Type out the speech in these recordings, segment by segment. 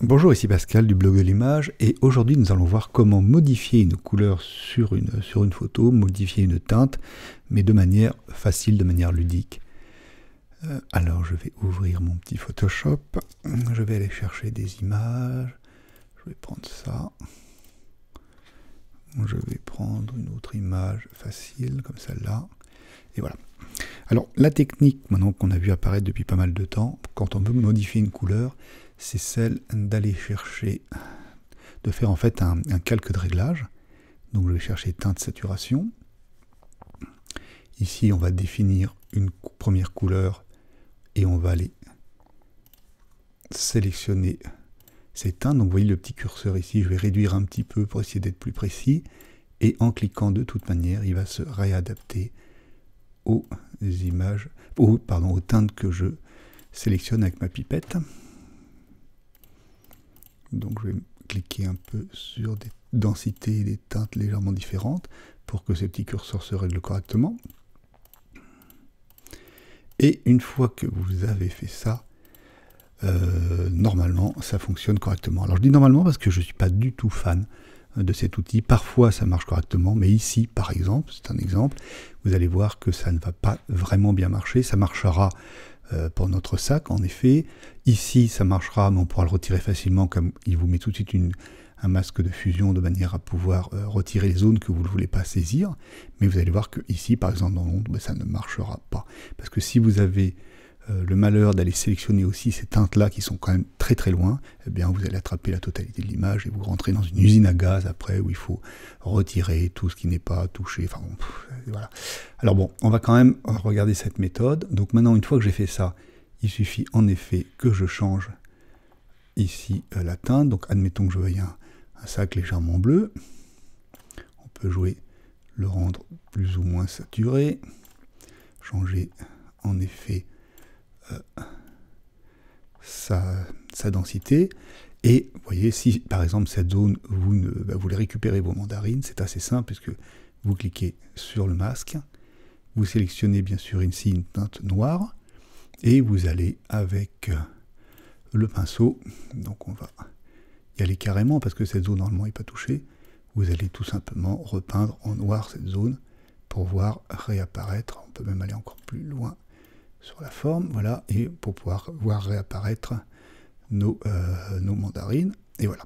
Bonjour, ici Pascal du blog de l'image et aujourd'hui nous allons voir comment modifier une couleur sur une photo, modifier une teinte, mais de manière facile, de manière ludique. Alors je vais ouvrir mon petit Photoshop, je vais aller chercher des images, je vais prendre ça, je vais prendre une autre image facile comme celle-là, et voilà. Alors la technique maintenant qu'on a vu apparaître depuis pas mal de temps, quand on veut modifier une couleur, c'est celle d'aller chercher, de faire en fait un calque de réglage. Donc je vais chercher teinte saturation. Ici on va définir une première couleur et on va aller sélectionner ces teintes. Donc vous voyez le petit curseur ici, je vais réduire un petit peu pour essayer d'être plus précis. Et en cliquant de toute manière, il va se réadapter aux images, aux teintes que je sélectionne avec ma pipette. Donc je vais cliquer un peu sur des densités et des teintes légèrement différentes pour que ces petits curseurs se règlent correctement. Et une fois que vous avez fait ça, normalement ça fonctionne correctement. Alors je dis normalement parce que je ne suis pas du tout fan de cet outil. Parfois ça marche correctement, mais ici par exemple, c'est un exemple, vous allez voir que ça ne va pas vraiment bien marcher. Ça marchera pour notre sac en effet. Ici ça marchera, mais on pourra le retirer facilement, comme il vous met tout de suite un masque de fusion de manière à pouvoir retirer les zones que vous ne voulez pas saisir. Mais vous allez voir que ici par exemple dans l'ombre, ça ne marchera pas. Parce que si vous avez le malheur d'aller sélectionner aussi ces teintes-là qui sont quand même très très loin, eh bien vous allez attraper la totalité de l'image et vous rentrez dans une usine à gaz après où il faut retirer tout ce qui n'est pas touché. Enfin bon, voilà. Alors bon, on va quand même regarder cette méthode. Donc maintenant, une fois que j'ai fait ça, il suffit en effet que je change ici la teinte. Donc admettons que je veuille un sac légèrement bleu. On peut jouer, le rendre plus ou moins saturé, changer en effet sa densité. Et vous voyez, si par exemple cette zone, vous voulez récupérer vos mandarines, c'est assez simple puisque vous cliquez sur le masque, vous sélectionnez bien sûr ici une teinte noire et vous allez avec le pinceau, donc on va y aller carrément parce que cette zone normalement n'est pas touchée, vous allez tout simplement repeindre en noir cette zone pour voir réapparaître, on peut même aller encore plus loin sur la forme, voilà, et pour pouvoir voir réapparaître nos mandarines, et voilà.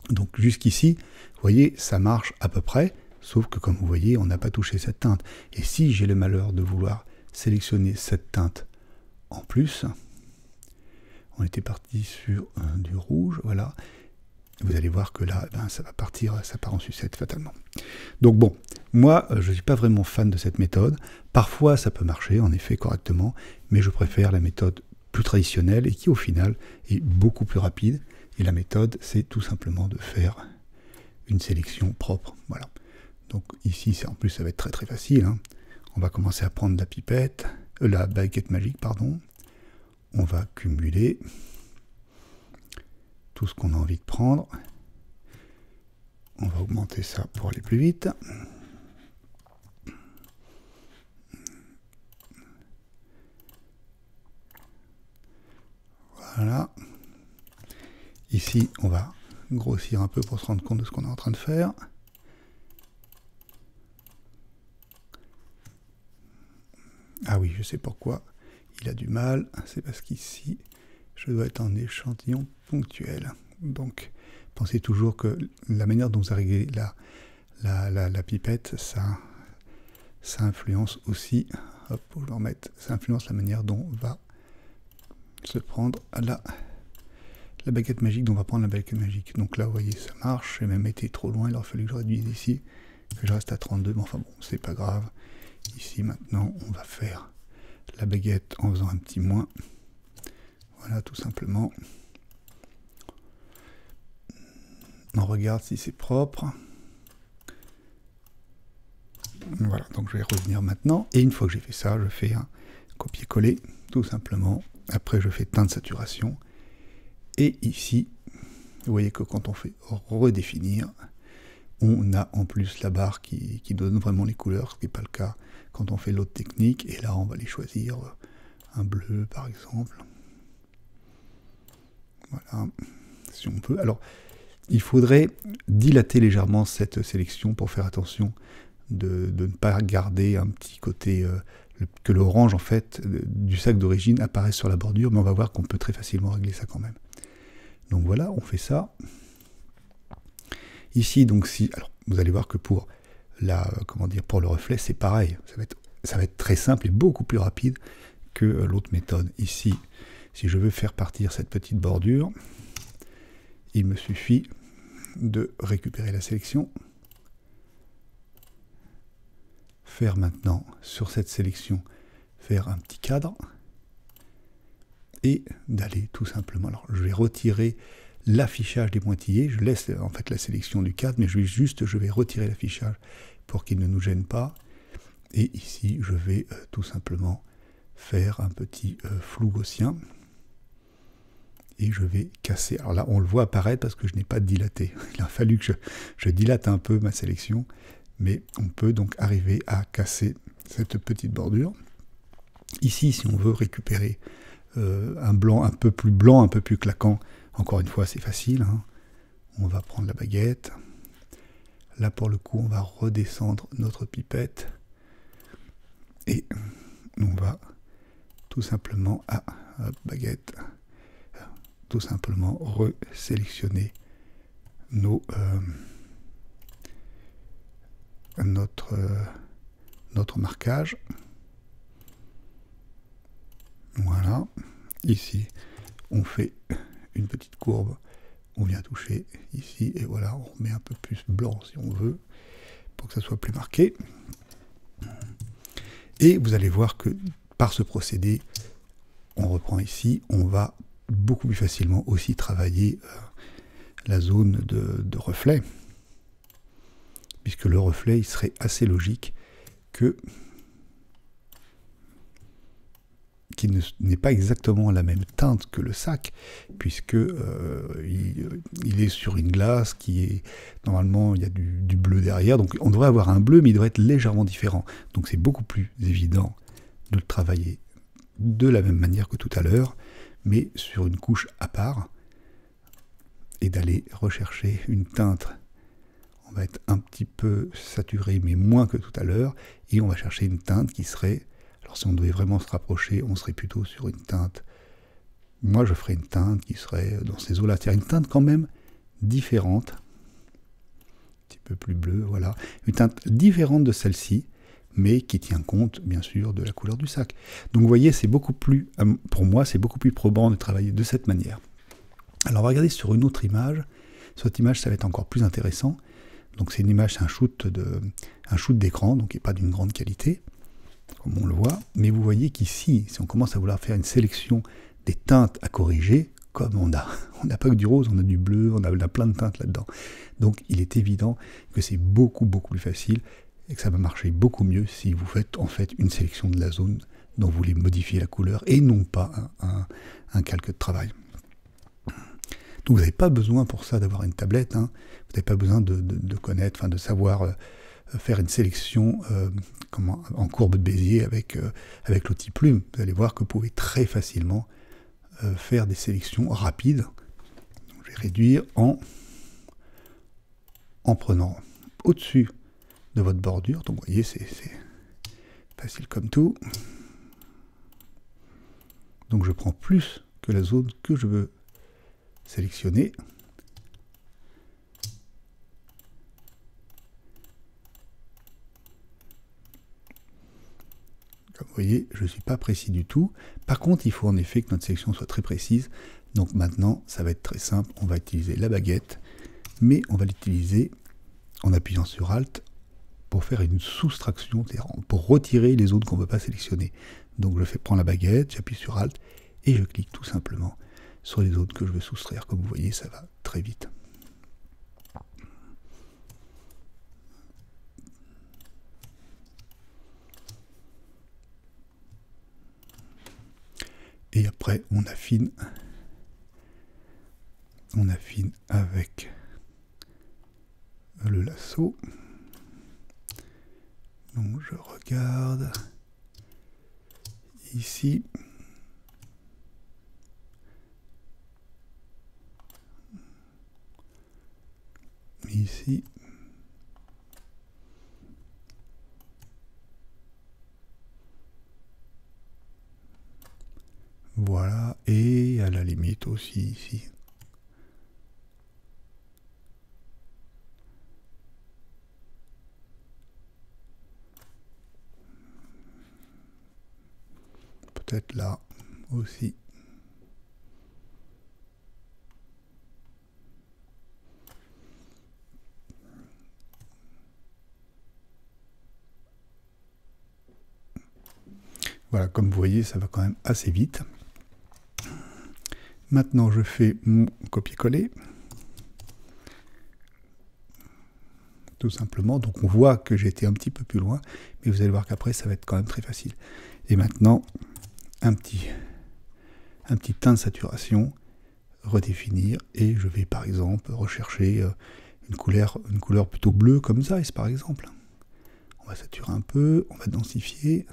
Donc jusqu'ici, vous voyez, ça marche à peu près, sauf que comme vous voyez, on n'a pas touché cette teinte. Et si j'ai le malheur de vouloir sélectionner cette teinte en plus, on était parti sur du rouge, voilà, vous allez voir que là, ça va partir, ça part en sucette fatalement. Donc bon, moi, je ne suis pas vraiment fan de cette méthode. Parfois, ça peut marcher, en effet, correctement, mais je préfère la méthode plus traditionnelle et qui, au final, est beaucoup plus rapide. Et la méthode, c'est tout simplement de faire une sélection propre. Voilà. Donc ici, en plus, ça va être très très facile, hein. On va commencer à prendre la pipette, la baguette magique, pardon. On va cumuler tout ce qu'on a envie de prendre. On va augmenter ça pour aller plus vite. Voilà. Ici, on va grossir un peu pour se rendre compte de ce qu'on est en train de faire. Ah oui, je sais pourquoi il a du mal. C'est parce qu'ici, je dois être en échantillon ponctuel. Donc, pensez toujours que la manière dont vous réglez la pipette, ça influence aussi, hop, pour le remettre, ça influence la manière dont on va se prendre la baguette magique, dont on va prendre la baguette magique. Donc là, vous voyez, ça marche. J'ai même été trop loin, il aurait fallu que je réduise ici, que je reste à 32, mais enfin bon, c'est pas grave. Ici, maintenant, on va faire la baguette en faisant un petit moins. Voilà, tout simplement. On regarde si c'est propre. Voilà, donc je vais revenir maintenant. Et une fois que j'ai fait ça, je fais un copier-coller, tout simplement. Après, je fais teinte saturation. Et ici, vous voyez que quand on fait redéfinir, on a en plus la barre qui donne vraiment les couleurs, ce qui n'est pas le cas quand on fait l'autre technique. Et là, on va les choisir. Un bleu, par exemple. Voilà. si on peut. Alors, il faudrait dilater légèrement cette sélection pour faire attention de ne pas garder un petit côté, que l'orange, en fait, du sac d'origine apparaisse sur la bordure, mais on va voir qu'on peut très facilement régler ça quand même. Donc voilà, on fait ça. Ici, donc, alors, vous allez voir que pour pour le reflet, c'est pareil. Ça va être très simple et beaucoup plus rapide que l'autre méthode. Ici, si je veux faire partir cette petite bordure, il me suffit de récupérer la sélection, faire maintenant sur cette sélection, faire un petit cadre, et d'aller tout simplement. Alors, je vais retirer l'affichage des pointillés, je laisse en fait la sélection du cadre, mais je vais retirer l'affichage pour qu'il ne nous gêne pas. Et ici, je vais tout simplement faire un petit flou gaussien. Et je vais casser. Alors là, on le voit apparaître parce que je n'ai pas dilaté. Il a fallu que je dilate un peu ma sélection. Mais on peut donc arriver à casser cette petite bordure. Ici, si on veut récupérer un blanc un peu plus claquant, encore une fois, c'est facile, hein. On va prendre la baguette. Là, pour le coup, on va redescendre notre pipette. Et on va tout simplement, baguette, tout simplement resélectionner notre marquage. Voilà. Ici, on fait une petite courbe. On vient toucher ici et voilà, on remet un peu plus blanc si on veut pour que ça soit plus marqué. Et vous allez voir que par ce procédé, on reprend ici, on va beaucoup plus facilement aussi travailler la zone de reflet, puisque le reflet, il serait assez logique qu'il n'est pas exactement la même teinte que le sac, puisque il est sur une glace qui est, normalement, il y a du bleu derrière, donc on devrait avoir un bleu, mais il devrait être légèrement différent. Donc c'est beaucoup plus évident de le travailler de la même manière que tout à l'heure, mais sur une couche à part, et d'aller rechercher une teinte. On va être un petit peu saturé, mais moins que tout à l'heure, et on va chercher une teinte qui serait, alors si on devait vraiment se rapprocher, on serait plutôt sur une teinte, moi je ferais une teinte qui serait dans ces eaux-là, c'est-à-dire une teinte quand même différente, un petit peu plus bleue, voilà, une teinte différente de celle-ci, mais qui tient compte, bien sûr, de la couleur du sac. Donc vous voyez, c'est beaucoup plus, pour moi, c'est beaucoup plus probant de travailler de cette manière. Alors on va regarder sur une autre image. Sur cette image, ça va être encore plus intéressant. Donc c'est une image, c'est un shoot d'écran, donc qui n'est pas d'une grande qualité, comme on le voit. Mais vous voyez qu'ici, si on commence à vouloir faire une sélection des teintes à corriger, comme on n'a pas que du rose, on a du bleu, on a plein de teintes là-dedans. Donc il est évident que c'est beaucoup plus facile et que ça va marcher beaucoup mieux si vous faites en fait une sélection de la zone dont vous voulez modifier la couleur et non pas un calque de travail. Donc vous n'avez pas besoin pour ça d'avoir une tablette, hein. Vous n'avez pas besoin de connaître, enfin de savoir faire une sélection en courbe de Bézier avec l'outil plume. Vous allez voir que vous pouvez très facilement faire des sélections rapides. Donc, je vais réduire en prenant au-dessus de votre bordure. Donc vous voyez, c'est facile comme tout. Donc je prends plus que la zone que je veux sélectionner. Comme vous voyez, je ne suis pas précis du tout. Par contre, il faut en effet que notre sélection soit très précise. Donc maintenant, ça va être très simple. On va utiliser la baguette, mais on va l'utiliser en appuyant sur Alt pour faire une soustraction, pour retirer les zones qu'on ne veut pas sélectionner. Donc je prends la baguette, j'appuie sur Alt et je clique tout simplement sur les zones que je veux soustraire. Comme vous voyez, ça va très vite. Et après, on affine avec le lasso. Donc je regarde ici. ici. Voilà, et à la limite aussi ici. Peut-être là aussi. Voilà, comme vous voyez, ça va quand même assez vite. Maintenant, je fais mon copier-coller. Tout simplement. Donc on voit que j'ai été un petit peu plus loin, mais vous allez voir qu'après, ça va être quand même très facile. Et maintenant, un petit teint de saturation, redéfinir, et je vais par exemple rechercher une couleur plutôt bleue comme ça, par exemple. On va saturer un peu, on va densifier, et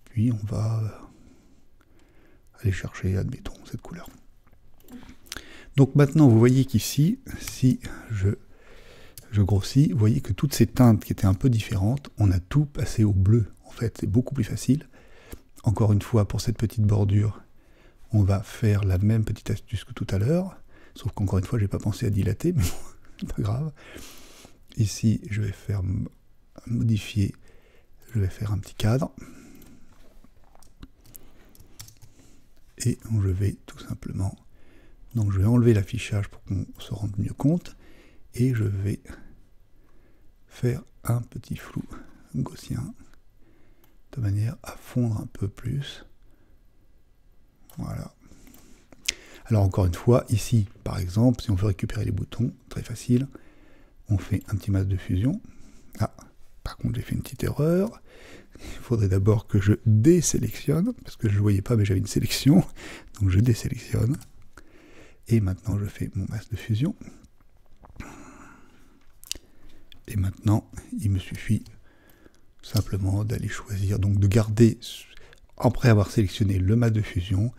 puis on va aller chercher, admettons, cette couleur. Donc maintenant, vous voyez qu'ici, si je grossis, vous voyez que toutes ces teintes qui étaient un peu différentes, on a tout passé au bleu. En fait, c'est beaucoup plus facile. Encore une fois, pour cette petite bordure, on va faire la même petite astuce que tout à l'heure, sauf qu'encore une fois, j'ai pas pensé à dilater, mais bon, c'est pas grave. Ici, je vais faire modifier, je vais faire un petit cadre. Et je vais tout simplement, donc je vais enlever l'affichage pour qu'on se rende mieux compte, et je vais faire un petit flou gaussien, de manière à fondre un peu plus. Voilà. Alors encore une fois, ici, par exemple, si on veut récupérer les boutons, très facile, on fait un petit masque de fusion. Ah, par contre, j'ai fait une petite erreur. Il faudrait d'abord que je désélectionne, parce que je ne voyais pas, mais j'avais une sélection. Donc je désélectionne. Et maintenant, je fais mon masque de fusion. Et maintenant, il me suffit simplement d'aller choisir, donc de garder, après avoir sélectionné le masque de fusion,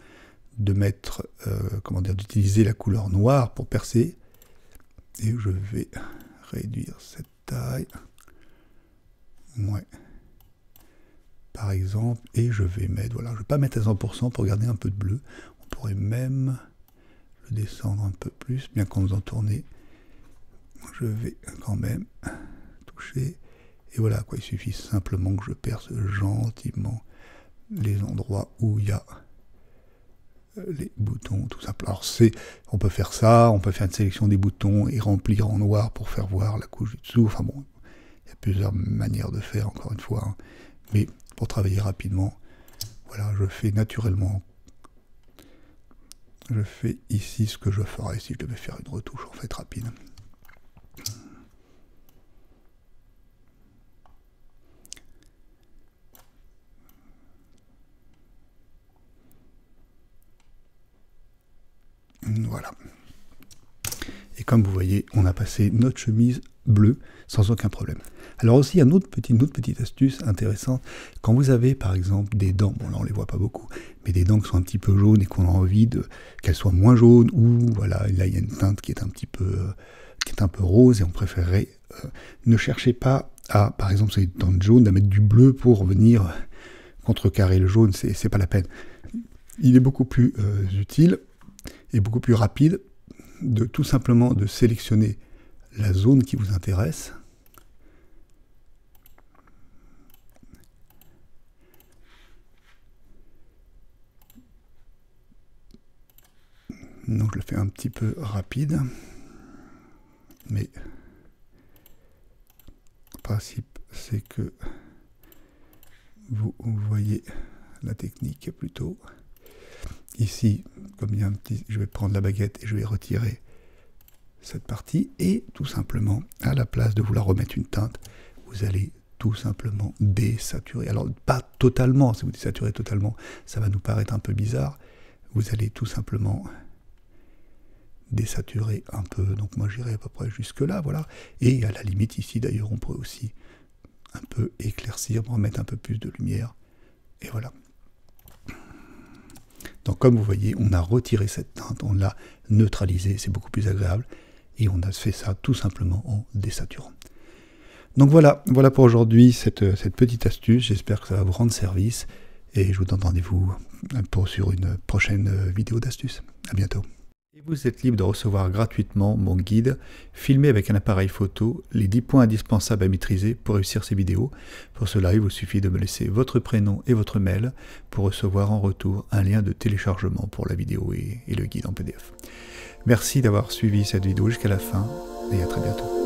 de mettre, d'utiliser la couleur noire pour percer. Et je vais réduire cette taille. Ouais. Par exemple, et je vais mettre, voilà, je ne vais pas mettre à 100% pour garder un peu de bleu. On pourrait même le descendre un peu plus, bien qu'en faisant tourner, je vais quand même toucher. Et voilà, quoi, il suffit simplement que je perce gentiment les endroits où il y a les boutons, tout simplement. Alors on peut faire ça, on peut faire une sélection des boutons et remplir en noir pour faire voir la couche du dessous. Enfin bon, il y a plusieurs manières de faire, encore une fois. Hein. Mais pour travailler rapidement, voilà, je fais naturellement. Je fais ici ce que je ferais si je devais faire une retouche en fait rapide. Voilà. Et comme vous voyez, on a passé notre chemise bleue sans aucun problème. Alors aussi, une autre petite astuce intéressante, quand vous avez par exemple des dents, bon là on les voit pas beaucoup, mais des dents qui sont un petit peu jaunes et qu'on a envie qu'elles soient moins jaunes, ou voilà, là il y a une teinte qui est un petit peu, rose et on préférerait, ne cherchez pas à, par exemple sur les dents jaunes, à mettre du bleu pour venir contrecarrer le jaune, c'est pas la peine. Il est beaucoup plus utile et beaucoup plus rapide de tout simplement de sélectionner la zone qui vous intéresse. Donc je le fais un petit peu rapide, mais le principe c'est que vous voyez la technique plutôt. Ici, comme il y a un petit, je vais prendre la baguette et je vais retirer cette partie et tout simplement, à la place de vouloir remettre une teinte, vous allez tout simplement désaturer. Alors pas totalement, si vous désaturez totalement, ça va nous paraître un peu bizarre. Vous allez tout simplement désaturer un peu, donc moi j'irai à peu près jusque là, voilà. Et à la limite ici d'ailleurs, on pourrait aussi un peu éclaircir pour mettre un peu plus de lumière. Et voilà. Donc comme vous voyez, on a retiré cette teinte, on l'a neutralisée, c'est beaucoup plus agréable. et on a fait ça tout simplement en désaturant. Donc voilà pour aujourd'hui cette petite astuce, j'espère que ça va vous rendre service, et je vous donne rendez-vous sur une prochaine vidéo d'astuces. À bientôt. Et vous êtes libre de recevoir gratuitement mon guide filmé avec un appareil photo, les 10 points indispensables à maîtriser pour réussir ces vidéos. Pour cela, il vous suffit de me laisser votre prénom et votre mail pour recevoir en retour un lien de téléchargement pour la vidéo et le guide en PDF. Merci d'avoir suivi cette vidéo jusqu'à la fin et à très bientôt.